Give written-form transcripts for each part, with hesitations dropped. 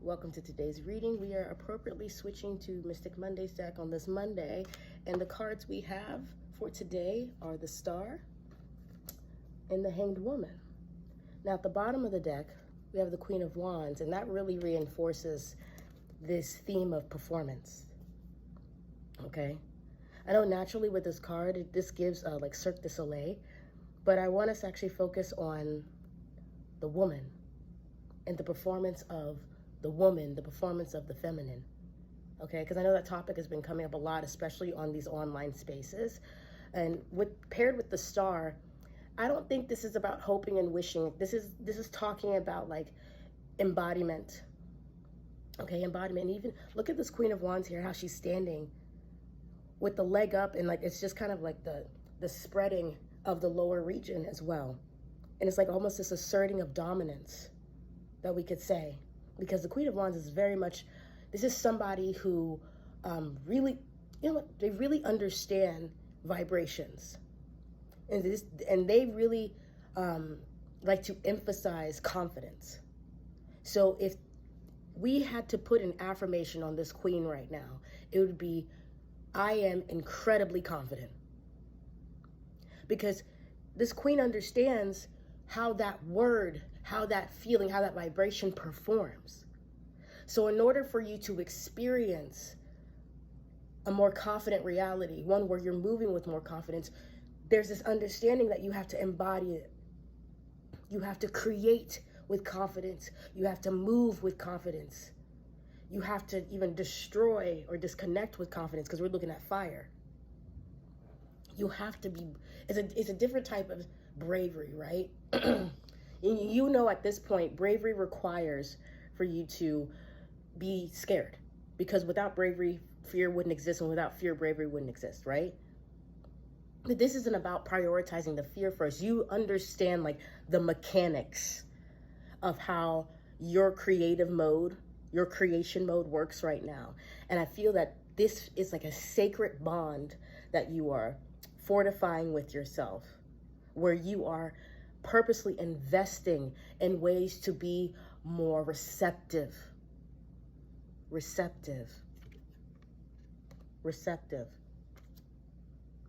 Welcome to today's reading. We are appropriately switching to Mystic Monday's deck on this Monday, and the cards we have for today are the Star and the Hanged Woman. Now at the bottom of the deck, we have the Queen of Wands, and that really reinforces this theme of performance, okay? I know naturally with this card, this gives like Cirque du Soleil, but I want us to actually focus on the woman and the performance of the woman, the performance of the feminine, okay? Because I know that topic has been coming up a lot, especially on these online spaces. And paired with the Star, I don't think this is about hoping and wishing. This is talking about like embodiment, okay? Embodiment. And even look at this Queen of Wands here, how she's standing with the leg up, and like it's just kind of like the spreading of the lower region as well. And it's like almost this asserting of dominance that we could say, because the Queen of Wands is very much, this is somebody who really, they really understand vibrations. And they really like to emphasize confidence. So if we had to put an affirmation on this queen right now, it would be, I am incredibly confident. Because this queen understands how that word, how that feeling, how that vibration performs. So in order for you to experience a more confident reality, one where you're moving with more confidence, there's this understanding that you have to embody it. You have to create with confidence. You have to move with confidence. You have to even destroy or disconnect with confidence, because we're looking at fire. You have to be, it's a different type of bravery, right? You know, at this point, bravery requires for you to be scared, because without bravery, fear wouldn't exist, and without fear, bravery wouldn't exist, right? But this isn't about prioritizing the fear first. You understand like the mechanics of how your creative mode, your creation mode works right now. And I feel that this is like a sacred bond that you are fortifying with yourself, where you are purposely investing in ways to be more receptive.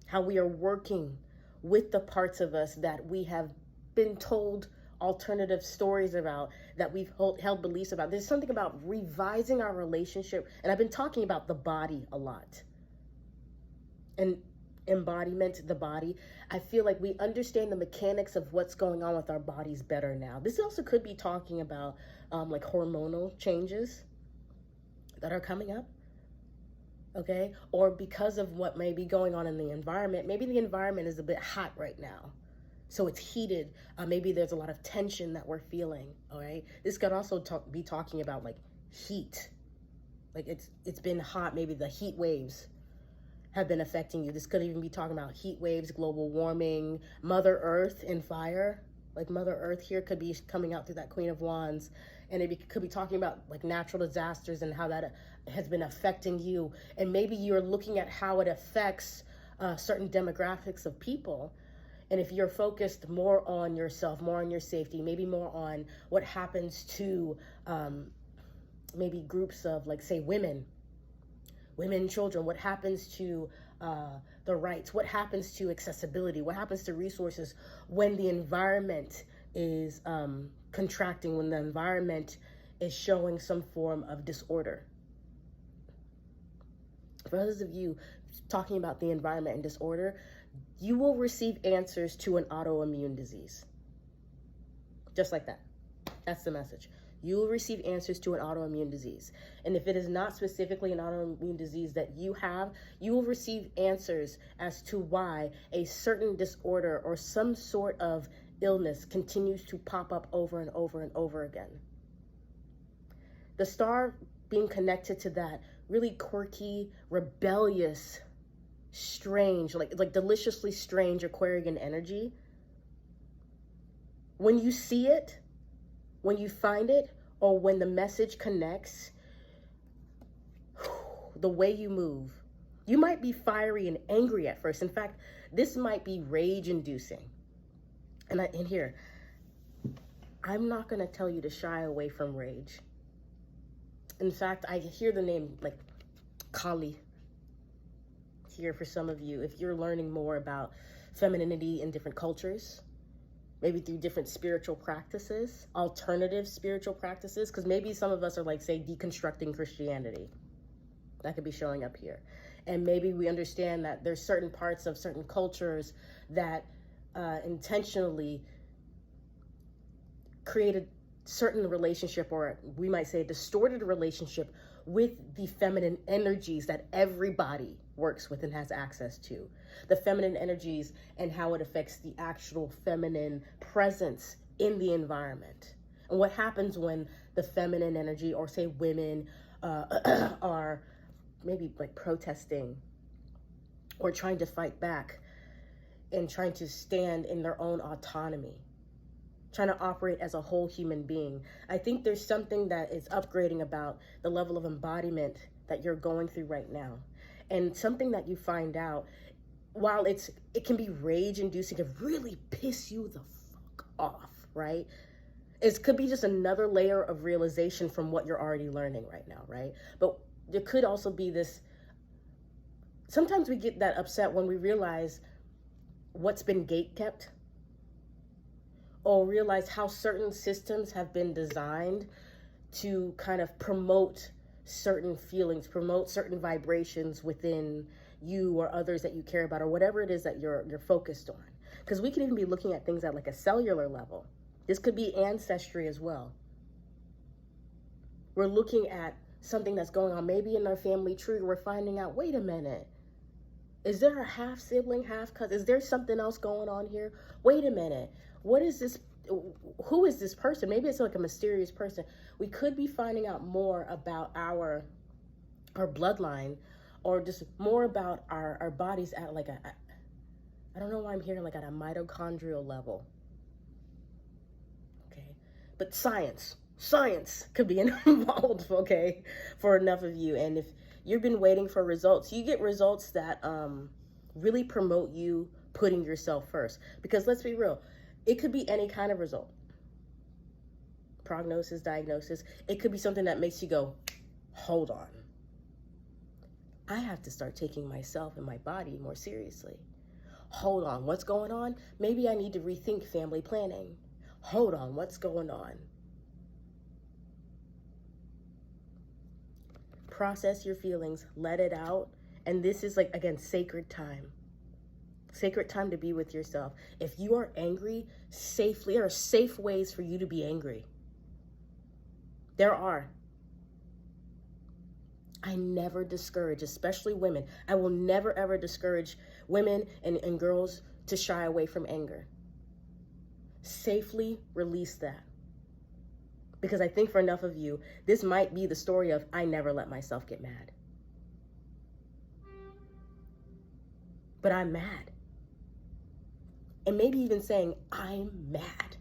How we are working with the parts of us that we have been told alternative stories about, that we've held beliefs about. There's something about revising our relationship, and I've been talking about the body a lot. And embodiment, the body. I feel like we understand the mechanics of what's going on with our bodies better now. This also could be talking about like hormonal changes that are coming up, okay? Or because of what may be going on in the environment. Maybe the environment is a bit hot right now, so it's heated. Maybe there's a lot of tension that we're feeling, all right? This could also be talking about like heat. Like it's been hot, maybe the heat waves have been affecting you. This could even be talking about heat waves, global warming, Mother Earth and fire. Like Mother Earth here could be coming out through that Queen of Wands. And it could be talking about like natural disasters and how that has been affecting you. And maybe you're looking at how it affects certain demographics of people. And if you're focused more on yourself, more on your safety, maybe more on what happens to maybe groups of, like, say, women, children, what happens to the rights, what happens to accessibility, what happens to resources when the environment is contracting, when the environment is showing some form of disorder. For those of you talking about the environment and disorder, you will receive answers to an autoimmune disease. Just like that. That's the message. You will receive answers to an autoimmune disease. And if it is not specifically an autoimmune disease that you have, you will receive answers as to why a certain disorder or some sort of illness continues to pop up over and over and over again. The Star being connected to that really quirky, rebellious, strange, like deliciously strange Aquarian energy. When you see it, when you find it, or when the message connects, the way you move, you might be fiery and angry at first. In fact, this might be rage-inducing. And here, I'm not going to tell you to shy away from rage. In fact, I hear the name like Kali here for some of you. If you're learning more about femininity in different cultures, maybe through different spiritual practices, alternative spiritual practices, because maybe some of us are like, say, deconstructing Christianity. That could be showing up here. And maybe we understand that there's certain parts of certain cultures that intentionally create a certain relationship, or we might say a distorted relationship with the feminine energies that everybody works with and has access to. The feminine energies and how it affects the actual feminine presence in the environment. And what happens when the feminine energy, or say women, are maybe like protesting or trying to fight back and trying to stand in their own autonomy, trying to operate as a whole human being. I think there's something that is upgrading about the level of embodiment that you're going through right now. And something that you find out, while it can be rage inducing, it can really piss you the fuck off, right? It could be just another layer of realization from what you're already learning right now, right? But there could also be this, sometimes we get that upset when we realize what's been gatekept, or realize how certain systems have been designed to kind of promote certain feelings, promote certain vibrations within you or others that you care about, or whatever it is that you're focused on. Because we could even be looking at things at like a cellular level. This could be ancestry as well. We're looking at something that's going on maybe in our family tree. We're finding out, wait a minute, is there a half sibling, half cousin? Is there something else going on here? Wait a minute. What is this? Who is this person? Maybe it's like a mysterious person. We could be finding out more about our bloodline, or just more about our bodies at like I don't know why I'm hearing like at a mitochondrial level. Okay. But science could be involved, okay, for enough of you. And if you've been waiting for results, you get results that really promote you putting yourself first. Because let's be real, it could be any kind of result. Prognosis, diagnosis. It could be something that makes you go, hold on. I have to start taking myself and my body more seriously. Hold on, what's going on? Maybe I need to rethink family planning. Hold on, what's going on? Process your feelings, let it out. And this is like, again, sacred time. Sacred time to be with yourself. If you are angry, safely, there are safe ways for you to be angry. There are. I never discourage, especially women. I will never, ever discourage women and girls to shy away from anger. Safely release that. Because I think for enough of you, this might be the story of, I never let myself get mad. But I'm mad. And maybe even saying, I'm mad,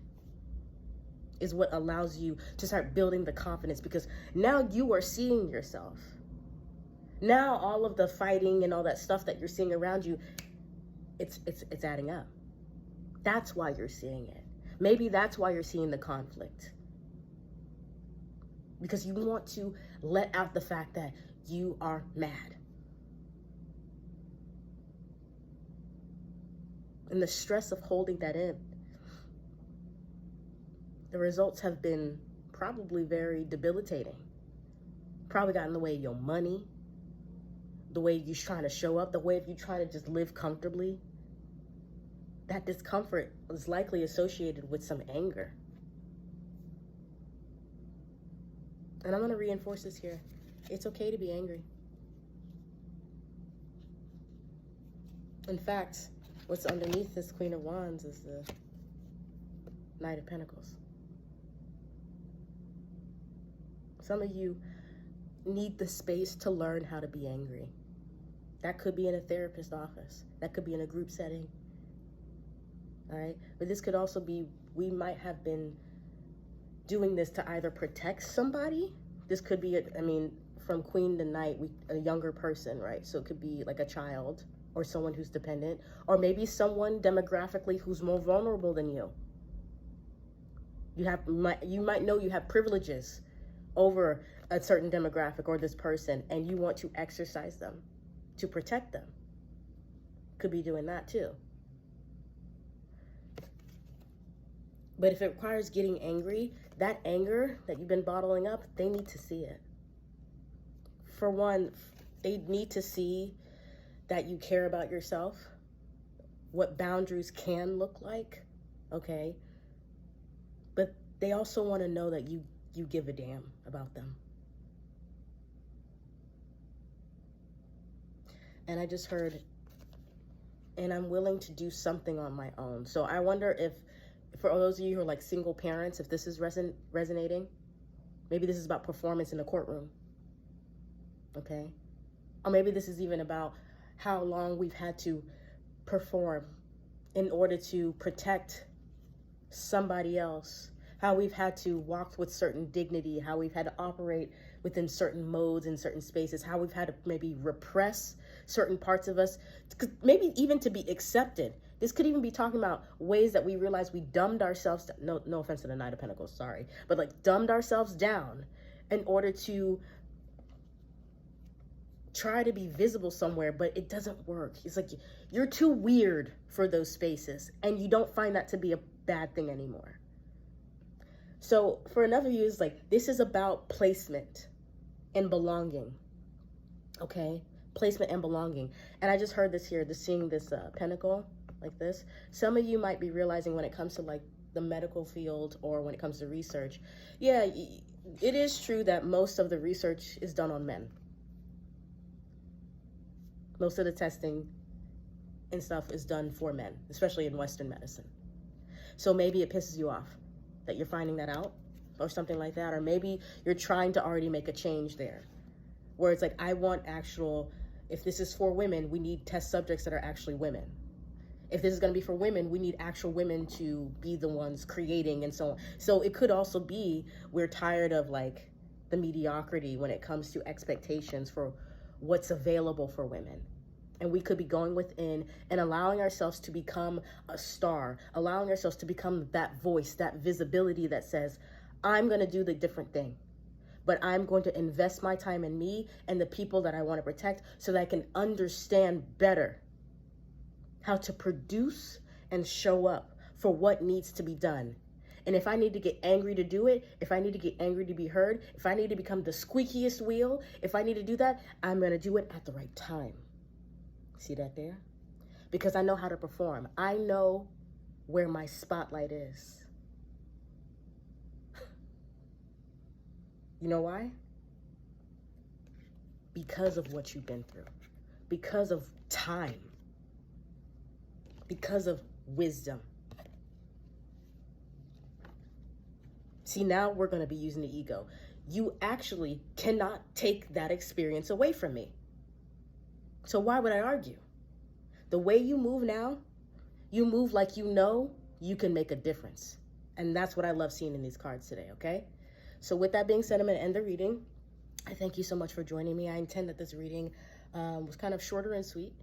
is what allows you to start building the confidence, because now you are seeing yourself. Now all of the fighting and all that stuff that you're seeing around you, it's adding up. That's why you're seeing it. Maybe that's why you're seeing the conflict. Because you want to let out the fact that you are mad. And the stress of holding that in, the results have been probably very debilitating. Probably got in the way of your money, the way you're trying to show up, the way you try to just live comfortably. That discomfort is likely associated with some anger. And I'm going to reinforce this here. It's okay to be angry. In fact, what's underneath this Queen of Wands is the Knight of Pentacles. Some of you need the space to learn how to be angry. That could be in a therapist's office. That could be in a group setting. All right? But this could also be, we might have been doing this to either protect somebody. This could be, from Queen to Knight, a younger person, right? So it could be like a child, or someone who's dependent, or maybe someone demographically who's more vulnerable than you. You might know you have privileges over a certain demographic or this person, and you want to exercise them to protect them. Could be doing that too. But if it requires getting angry, that anger that you've been bottling up, they need to see it. For one, they need to see that you care about yourself, what boundaries can look like, okay? But they also want to know that you give a damn about them. And I just heard, and I'm willing to do something on my own. So I wonder if, for those of you who are like single parents, if this is resonating, maybe this is about performance in the courtroom, okay? Or maybe this is even about how long we've had to perform in order to protect somebody else, how we've had to walk with certain dignity, how we've had to operate within certain modes in certain spaces, how we've had to maybe repress certain parts of us, maybe even to be accepted. This could even be talking about ways that we realize we dumbed ourselves down. No offense to the Knight of Pentacles, sorry. But like dumbed ourselves down in order to try to be visible somewhere, but it doesn't work. It's like you're too weird for those spaces, and you don't find that to be a bad thing anymore. So for enough of you, it's like, this is about placement and belonging, okay? Placement and belonging. And I just heard this here, seeing this pentacle like this. Some of you might be realizing when it comes to like the medical field or when it comes to research, yeah, it is true that most of the research is done on men. Most of the testing and stuff is done for men, especially in Western medicine. So maybe it pisses you off that you're finding that out or something like that. Or maybe you're trying to already make a change there where it's like, I want actual, if this is for women, we need test subjects that are actually women. If this is going to be for women, we need actual women to be the ones creating and so on. So it could also be we're tired of like the mediocrity when it comes to expectations for what's available for women. And we could be going within and allowing ourselves to become a star, allowing ourselves to become that voice, that visibility that says, I'm going to do the different thing, but I'm going to invest my time in me and the people that I want to protect so that I can understand better how to produce and show up for what needs to be done. And if I need to get angry to do it, if I need to get angry to be heard, if I need to become the squeakiest wheel, if I need to do that, I'm going to do it at the right time. See that there? Because I know how to perform. I know where my spotlight is. You know why? Because of what you've been through. Because of time. Because of wisdom. See, now we're going to be using the ego. You actually cannot take that experience away from me. So why would I argue? The way you move now, you move like you know you can make a difference. And that's what I love seeing in these cards today, okay? So with that being said, I'm going to end the reading. I thank you so much for joining me. I intend that this reading was kind of shorter and sweet,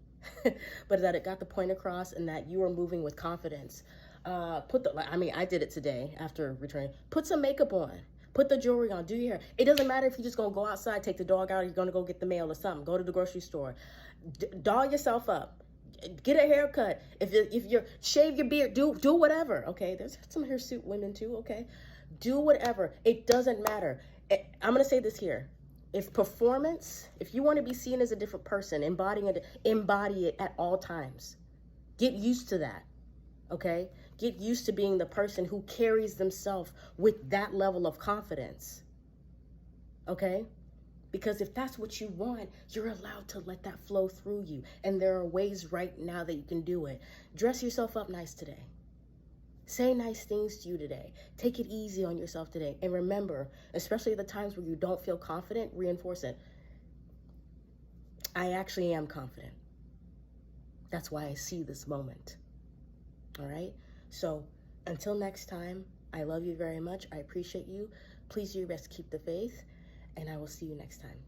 but that it got the point across and that you are moving with confidence. I did it today after returning. Put some makeup on. Put the jewelry on. Do your hair. It doesn't matter if you're just going to go outside, take the dog out, or you're going to go get the mail or something. Go to the grocery store. Doll yourself up. Get a haircut. If you're shave your beard, do whatever. Okay, there's some hirsute women too. Okay, do whatever. It doesn't matter. I'm gonna say this here. If you want to be seen as a different person, embody it at all times. Get used to that. Okay, get used to being the person who carries themselves with that level of confidence. Okay. Because if that's what you want, you're allowed to let that flow through you. And there are ways right now that you can do it. Dress yourself up nice today. Say nice things to you today. Take it easy on yourself today. And remember, especially at the times where you don't feel confident, reinforce it. I actually am confident. That's why I see this moment. All right? So until next time, I love you very much. I appreciate you. Please do your best to keep the faith. And I will see you next time.